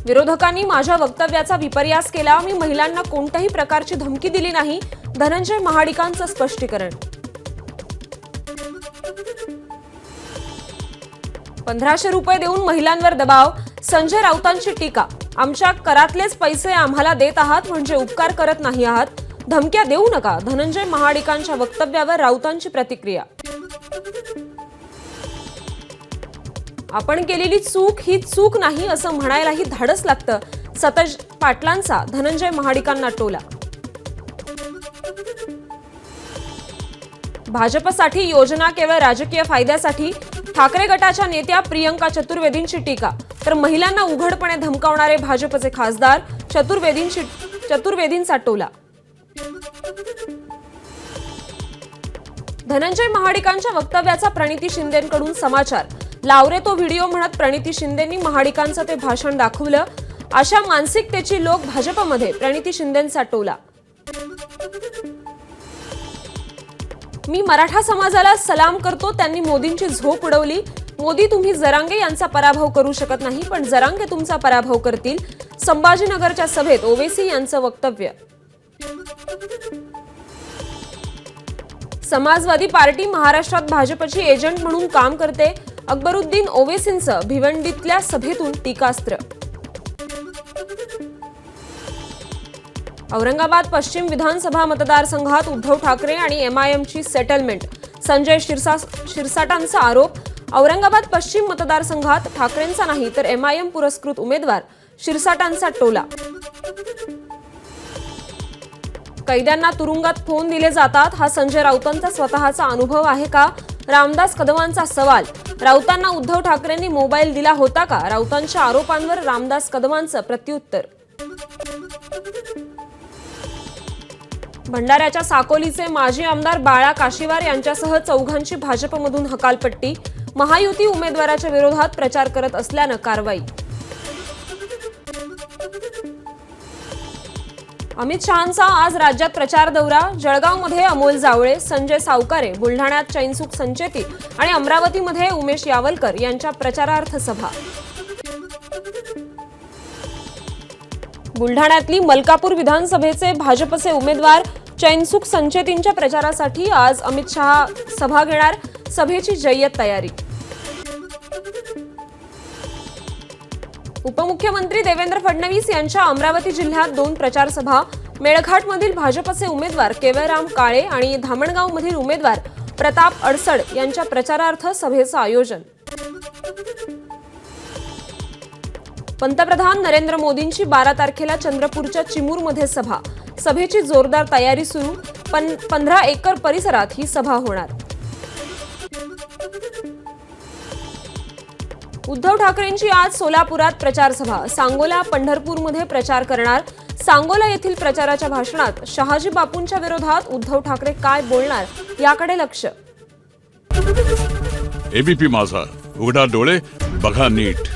विरोधकांनी माझ्या वक्तव्याचा विपर्यास केला। मी महिलांना कोणत्याही प्रकारची धमकी दिली नाही। धनंजय महाडिकांचं स्पष्टीकरण। 1500 रुपये देऊन महिलांवर दबाव। संजय राऊतांची टीका। आमच्या करातलेच पैसे आम्हाला देत आहात म्हणजे उपकार करत नाही आहात। धमक्या देऊ नका। धनंजय महाडिकांच्या वक्तव्यावर राऊतांची प्रतिक्रिया। आपण केलेली चूक ही चूक नाही असं म्हणायलाही धाडस लागतं। सतेज पाटलांचा धनंजय महाडिकांना टोला। भाजपसाठी योजना केवळ राजकीय फायद्यासाठी। ठाकरे गटाच्या नेत्या प्रियंका चतुर्वेदींची टीका। तर महिलांना उघडपणे धमकावणारे भाजपचे खासदार चतुर्वेदींचा टोला। धनंजय महाडिकांच्या वक्तव्याचा प्रणिती शिंदेंकडून समाचार। लावरे तो व्हिडिओ म्हणत प्रणिती शिंदेंनी महाडिकांचं ते भाषण दाखवलं। अशा मानसिकतेची लोक भाजपमध्ये। प्रणिती शिंदेंचा टोला। मी मराठा समाजाला सलाम करतो। त्यांनी मोदींची झोप उडवली। मोदी तुम्ही जरांगे यांचा पराभव करू शकत नाही पण जरांगे तुमचा पराभव करतील। संभाजीनगरच्या सभेत ओवेसी यांचं वक्तव्य। समाजवादी पार्टी महाराष्ट्रात भाजपची एजंट म्हणून काम करते। अकबरुद्दीन ओवेसींचं भिवंडीतल्या सभेतून टीकास्त्र। औरंगाबाद पश्चिम विधानसभा मतदारसंघात उद्धव ठाकरे आणि एमआयएमची सेटलमेंट। संजय शिरसाटांचा आरोप। औरंगाबाद पश्चिम मतदारसंघात ठाकरेंचा नाही तर एमआयएम पुरस्कृत उमेदवार शिरसाटांचा टोला। कैद्यांना तुरुंगात फोन दिले जातात। हा संजय राऊतांचा स्वतःचा अनुभव आहे का? रामदास कदमांचा सवाल। राऊतांना उद्धव ठाकरेंनी मोबाईल दिला होता का? राऊतांच्या आरोपांवर रामदास कदमांचं प्रत्युत्तर। भंडाऱ्याच्या साकोलीचे माजी आमदार बाळा काशीवार यांच्यासह चौघांची भाजपमधून हकालपट्टी। महायुती उमेदवाराच्या विरोधात प्रचार करत असल्यानं कारवाई। अमित शहांचा आज राज्यात प्रचार दौरा। जळगावमध्ये अमोल जावळे, संजय सावकारे, बुलढाण्यात चैनसुख संचेती आणि अमरावतीमध्ये उमेश यावलकर यांच्या प्रचारार्थ सभा। बुलढाण्यातली मलकापूर विधानसभेचे भाजपचे उमेदवार चैनसुख संचेतींच्या प्रचारासाठी आज अमित शहा सभा घेणार। सभेची जय्यत तयारी। उपमुख्यमंत्री देवेंद्र फडणवीस यांच्या अमरावती जिल्ह्यात 2 प्रचार सभा। मेळघाटमधील भाजपचे उमेदवार केवळराम काळे आणि धामणगावमधील उमेदवार प्रताप अडसड यांच्या प्रचारार्थ सभेचं आयोजन। पंतप्रधान नरेंद्र मोदींची 12 तारखेला चंद्रपूरच्या चिमूरमध्ये सभा। सभेची जोरदार तयारी सुरू। 15 एकर परिसरात ही सभा होणार। उद्धव ठाकरेंची आज सोलापुरात प्रचार सभा। सांगोला, पंढरपूरमध्ये प्रचार करणार। सांगोला येथील प्रचाराच्या भाषणात शहाजी बापूंच्या विरोधात उद्धव ठाकरे काय बोलणार याकडे लक्ष। एबीपी माझा, उघडा डोळे बघा नीट।